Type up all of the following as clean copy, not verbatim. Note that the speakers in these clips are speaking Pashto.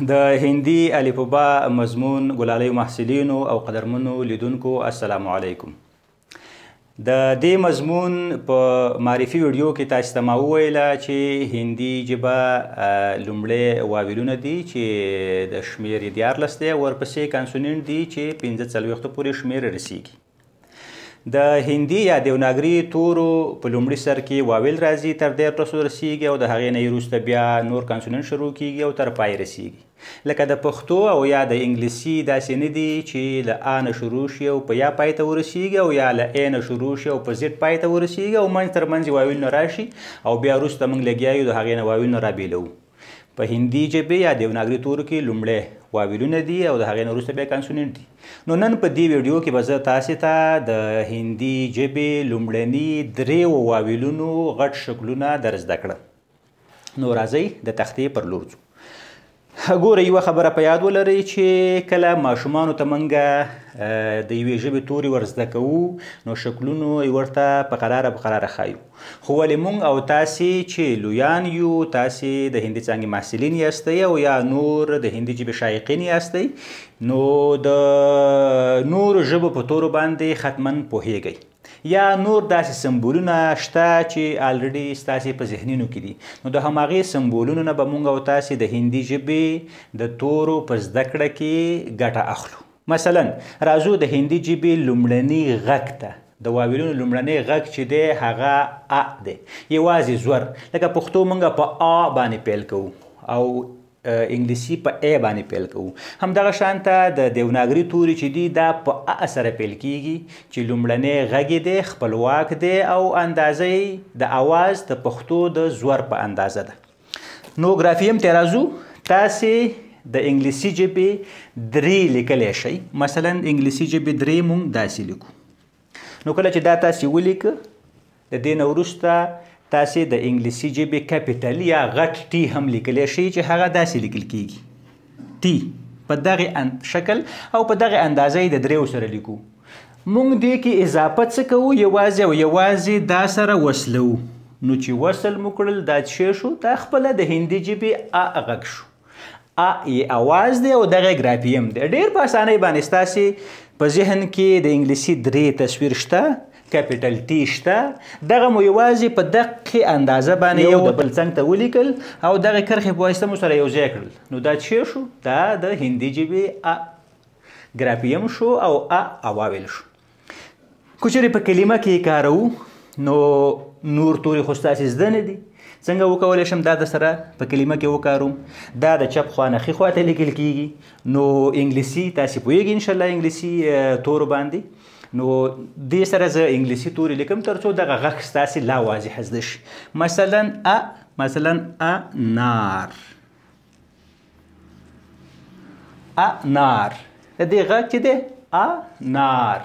د هندي الفبا مضمون ګلالیو محصلینو او قدرمنو لیدونکو السلام علیکم. د دې مضمون په معرفي ویډیو کې تاسو ته ما وویله چې هندي ژبه لومړی واویلونه دي چې د شمېر یې 14 دی، ورپسې کانسونینټ دي چې 45 پورې شمېر رسیږي. د هندي یا دیوناګري تورو په لومړي سر کې واویل راځي، تر 13 رسیږي او د هغې نه وروسته بیا نور کانسونینټ شروع کیږي او تر پای رسیږي. لکه د پښتو او یا د انګلیسي داسې نه دي چې له ا نه شروع شي او په یا پای ته ورسیږي او یا له ا نه شروع شي او په زد پای ته ورسیږي او منځ تر منځ واویلونه راشي او بیا وروسته موږ لګیا یو د هغې نه واویلونه رابیلوو. په هندي ژبې یا دیوناګري تورو کې لومړی واویلونه دي او د هغې نه وروسته بیا کانسونینټ دي. نو نن په دې ویډیو کې به زه تاسې ته د هندي ژبې لومړني 3 واویلونو غټ شکلونه در زده کړم. نو راځئ د تختې پر لور ځو. ګوره، یوه خبره په یاد ولرئ چې کله ماشومانو ته موږ د یوې ژبې تورې ور زده کوو نو شکلونو یې ورته په قراره ښایو، خو ولې موږ او تاسې چې لویان یو، تاسې د هندي څانګې محصلین یاستئ او یا نور د هندي ژبې شایقین یاستئ، نو د نورو ژبو په تورو باندې حتما پوهیږئ یا نور داسې سمبولونه شته چې الریډي ستاسې په ذهنونو کې دي. نو د هماغې سمبولونو نه به موږ او تاسې د هندي ژبې د تورو په زده کړه کې ګټه اخلو. مثلا راځو د هندي ژبې لومړني غږ ته. د واویلونو لومړنی غږ چې دی هغه ا دی، یوازې زور. لکه پښتو موږ په ا باندې پیل کوو او انګلیسي په ا باندې پیل کوو. همدغه شانته د دیوناګري توري چې دي دا په ا سره پیل کیږي چې لومړنی غږ دی، خپلواک دی او اندازه د اواز د پښتو د زور په اندازه ده. نو ګرافیم ته راځو. تاسې د انګلیسي ژبې 3 لیکلی شئ. مثلا انګلیسي ژبې 3 مونږ داسې لیکو. نو کله چې دا تاسې ولیکه، د دې نه وروسته تاسې د انګلیسي ژبې کیپیټل یا غټ ټي هم لیکلی شئ چې هغه داسې لیکل کیږي، ټي په دغې شکل او په دغې اندازه یې د 3 سره لیکو. موږ دې کې اضافه څه کوو؟ یوازې او یوازې دا سره وصلوو. نو چې وصل مو کړل دا څه شو؟ دا خپله د هندي ژبې ا غږ شو. ا یې اواز دی او دغه ګرافیم دی. ډېر په اسانۍ باندې ستاسې په ذهن کې د انګلیسي 3 تصویر شته، کیپیټل ټي شته، دغه مو یوازې په دقیقې اندازه باندې یو د بل څنګ ته ولیکل او دغې کرښې په واسطه مو سره یو ځای کړل. نو دا څه شو؟ دا د هندي ژبې ا ګرافیم شو او ا اواویل شو. که چېرې په کلمه کې یې کاروو نو نور تورې خو ستاسې زده نه دي. څنګه وکولی شم دا د سره په کلمه کې وکاروم؟ دا د چپ خوا نه ښي خوا ته لیکل کیږي. نو انګلیسي تاسې پوهیږئ انشاءالله انګلیسي تورو باندې. نو دې سره زه انګلیسي تورې لیکم تر څو دغه غږ ستاسې لا واضح زده شي. مثلا انار، انار، د دې غږ چې دی انار.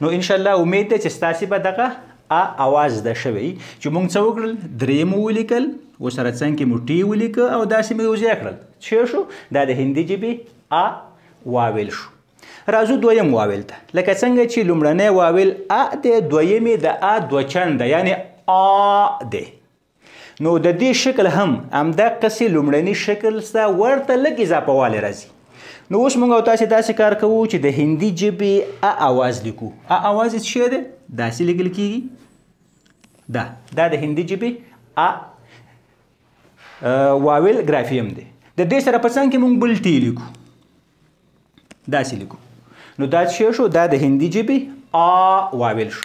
نو انشاءالله امید دی چې ستاسې به دغه اواز زده شوی چې موږ څه وکړل؟ 3 مو ولیکل، ورسره څنګ کې مو ټي ولیکه او داسې مو یو ځای کړل. څه شو؟ دا د هندي ژبې ا واویل شو. راځو دویم واویل ته. لکه څنګه چې لومړنی واویل ا دی، دویم یې د ا 2 چنده یعنې ا دی. نو د دې شکل هم همدقسې لومړني شکل سته ورته لږ اضافه والی راځي. نو اوس موږ او تاسې داسې کار کوو چې د هندي ژبې ا اواز لیکو. ا اواز څه شی دی؟ داسې لیکل کیږي. دا د هندي ژبې ا واویل ګرافیم دی. د دې سره په څنګ کې موږ بل ټي لیکو، داسې لیکو. نو دا څه شو؟ دا د هندي ژبې ا واویل شو.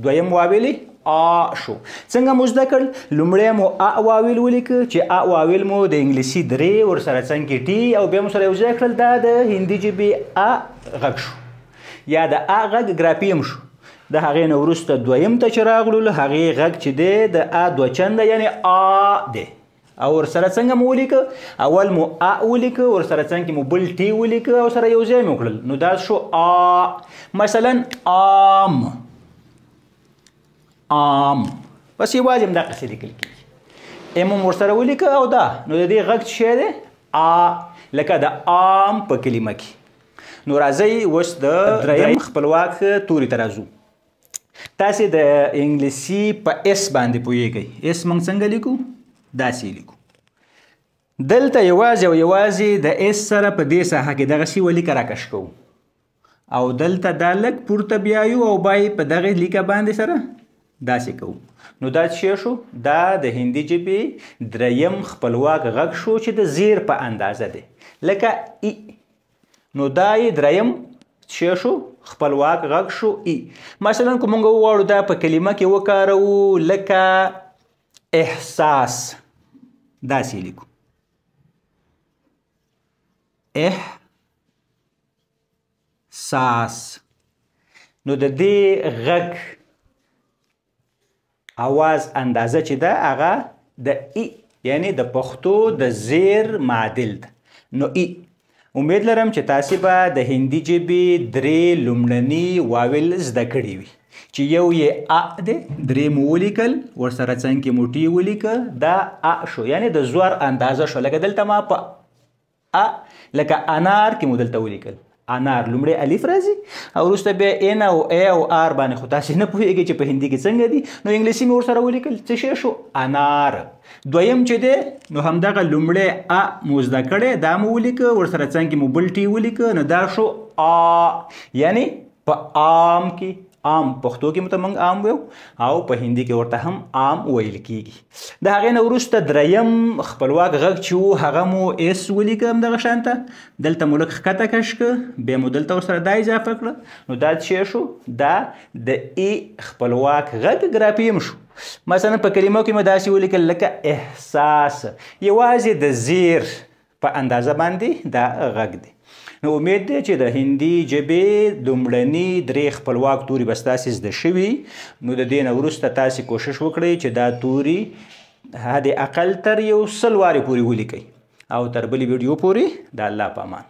دویم واویل ا شو. څنګه مو زده کړل؟ لومړی مو ا واویل ولیکه چې ا واویل مو د انګلیسي 3 ورسره څنګ کې ټي او بیا مو سره یو ځای کړل. دا د هندي ژبې ا غږ شو یا د ا غږ ګرافیم شو. د هغې نه وروسته دویم ته چې راغلو، هغې غږ چې دی د ا 2 چنده یعنې ا دی او ورسره څنګه مو ولیکه؟ اول مو ا ولیکه، ورسره څنګ کې مو بل ټي ولیکه او سره یو ځای مو کړل. نو دا شو ا. مثلا عام، عام، بس یوازې همدقسې لیکل کېږي. ام هم ورسره ولیکه او دا. نو د دې غږ څه دی؟ ا، لکه د عام په کلمه کې. نو راځئ اوس د دریم خپلواک توري ته راځو. تاسې د انګلیسي په اس باندې پوهیږئ. اس موږ څنګه لیکو؟ داسې لیکو. دلته یوازې او یوازې د اس سره په دې ساحه کې دغسې ولیکه راکش کوو او دلته دا لږ پورته بیایو او بای په دغې لیکه باندې سره داسې کوو. نو دا څه شو؟ دا د هندي ژبې دریم خپلواک غږ شو چې د زیر په اندازه دی لکه ای. نو دا یې دریم څه شو؟ خپلواک غږ شو ای. مثلا که موږ وغواړو دا په کلمه کې وکاروو لکه احساس، داسې لیکو احساس. نو د دې غږ اواز اندازه چې ده هغه د ای یعنی د پښتو د زیر معادل ده. نو ای امید لرم چې تاسې به د هندي ژبې درې لومړني واویل زده کړي وي چې یو یې ا دی، درې مو ولیکل، ورسره څنګ کې مو ټي ولیکه، دا ا شو یعنی د زور اندازه شو. لکه دلته ما په ا لکه انار کې مو دلته ولیکل، انار لومړی الف راځي او وروسته بیا ان او ا او ار باندې، خو تاسې نه پوهېږئ چې په هندي کې څنګه دي. نو انګلیسي مې ورسره ولیکل، څه شی شو؟ انار. دویم چې دی نو همدغه لومړی ا مو زده کړی، دا مو ولیکه، ورسره څنګ کې مو بل ټي ولیکه، نو دا شو ا یعنی په عام کې، عام پښتو کې مو ته موږ عام ویو او په هندي کې ورته هم عام ویل کیږي. د هغې نه وروسته دریم خپلواک غږ چې و هغه مو اس ولیکه همدغه شانته، دلته مو لږ ښکته کش که، بیا مو دلته ورسره دا اضافه کړه. نو دا څه شو؟ دا د ای خپلواک غږ ګراپیم شو. مثلا په کلمو کې مو داسې ولیکل لکه احساس، یوازې د زیر په اندازه باندې دا غږ دی. نو امید دی چې د هندي ژبې لومړني درې خپلواک توري به ستاسې زده شوي. نو د دې نه وروسته تاسې کوشش وکړئ چې دا توري حد اقل تر 100 وارې پورې ولیکئ او تر بلې ویډیو پورې د الله په امان.